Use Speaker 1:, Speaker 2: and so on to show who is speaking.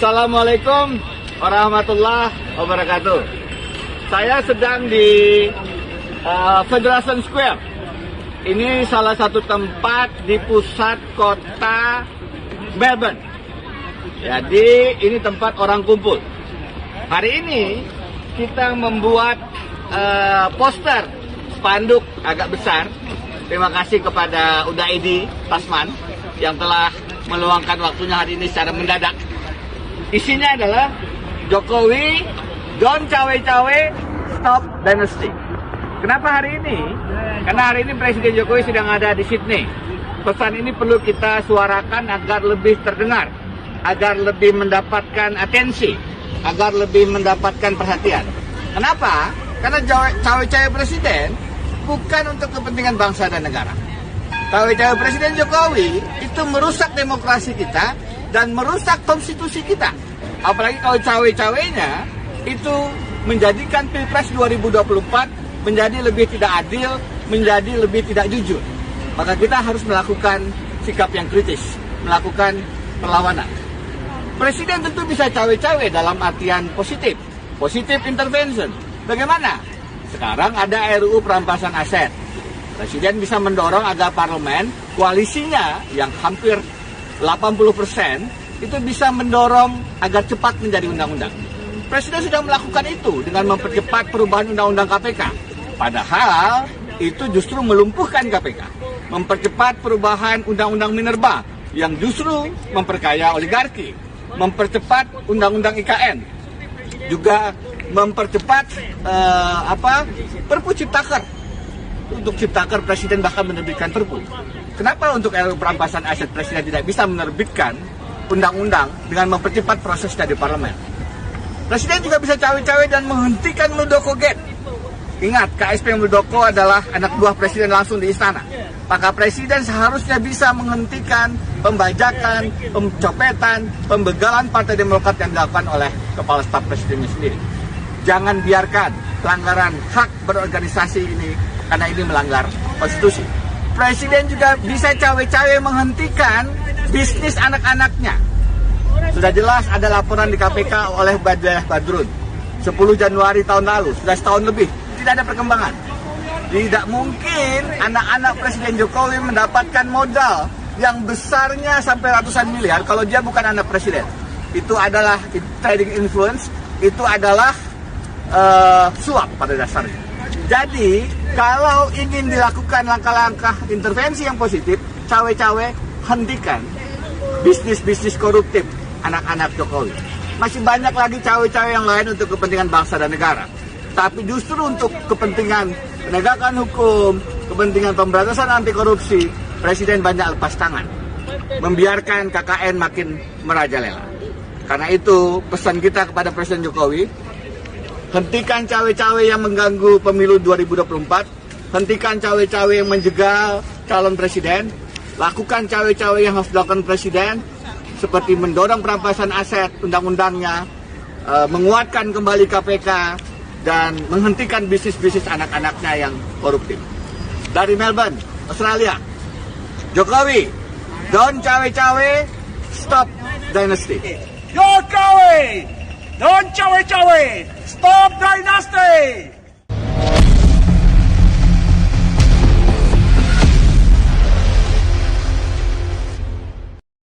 Speaker 1: Assalamualaikum warahmatullahi wabarakatuh. Saya sedang di Federation Square. Ini salah satu tempat di pusat kota Melbourne. Jadi ini tempat orang kumpul. Hari ini kita membuat poster spanduk agak besar. Terima kasih kepada Udaidi Tasman yang telah meluangkan waktunya hari ini secara mendadak. Isinya adalah Jokowi, don't cawe-cawe, stop dynasty. Kenapa hari ini? Karena hari ini Presiden Jokowi sedang ada di Sydney. Pesan ini perlu kita suarakan agar lebih terdengar, agar lebih mendapatkan atensi, agar lebih mendapatkan perhatian. Kenapa? Karena cawe-cawe Presiden bukan untuk kepentingan bangsa dan negara. Cawe-cawe Presiden Jokowi itu merusak demokrasi kita dan merusak konstitusi kita. Apalagi kalau cawe-cawenya itu menjadikan Pilpres 2024 menjadi lebih tidak adil, menjadi lebih tidak jujur. Maka kita harus melakukan sikap yang kritis, melakukan perlawanan. Presiden tentu bisa cawe-cawe dalam artian positif, positif intervention. Bagaimana? Sekarang ada RUU perampasan aset. Presiden bisa mendorong agar parlemen, koalisinya yang hampir 80% itu bisa mendorong agar cepat menjadi undang-undang. Presiden sudah melakukan itu dengan mempercepat perubahan undang-undang KPK. Padahal itu justru melumpuhkan KPK. Mempercepat perubahan undang-undang Minerba yang justru memperkaya oligarki. Mempercepat undang-undang IKN. Juga mempercepat Perpu Ciptaker. Untuk Ciptaker Presiden bahkan menerbitkan Perpu. Kenapa untuk RUU perampasan aset Presiden tidak bisa menerbitkan undang-undang dengan mempercepat prosesnya di parlemen? Presiden juga bisa cawe-cawe dan menghentikan Muldoko Gate. Ingat, KSP Muldoko adalah anak buah Presiden langsung di istana. Maka Presiden seharusnya bisa menghentikan pembajakan, pencopetan, pembegalan Partai Demokrat yang dilakukan oleh Kepala Staf Presidennya sendiri. Jangan biarkan pelanggaran hak berorganisasi ini, karena ini melanggar konstitusi. Presiden juga bisa cawe-cawe menghentikan bisnis anak-anaknya. Sudah jelas ada laporan di KPK oleh Badrun 10 Januari tahun lalu, sudah setahun lebih, tidak ada perkembangan. Tidak mungkin anak-anak Presiden Jokowi mendapatkan modal yang besarnya sampai ratusan miliar kalau dia bukan anak Presiden. Itu adalah trading influence, itu adalah suap pada dasarnya. Jadi, kalau ingin dilakukan langkah-langkah intervensi yang positif, cawe-cawe, hentikan bisnis-bisnis koruptif anak-anak Jokowi. Masih banyak lagi cawe-cawe yang lain untuk kepentingan bangsa dan negara. Tapi justru untuk kepentingan penegakan hukum, kepentingan pemberantasan anti korupsi, Presiden banyak lepas tangan. Membiarkan KKN makin merajalela. Karena itu, pesan kita kepada Presiden Jokowi, hentikan cawe-cawe yang mengganggu pemilu 2024. Hentikan cawe-cawe yang menjegal calon presiden. Lakukan cawe-cawe yang harus dilakukan presiden. Seperti mendorong perampasan aset undang-undangnya. Menguatkan kembali KPK. Dan menghentikan bisnis-bisnis anak-anaknya yang koruptif. Dari Melbourne, Australia. Jokowi, don't cawe-cawe, stop dynasty.
Speaker 2: Jokowi, don't cawe-cawe, stop dynasty!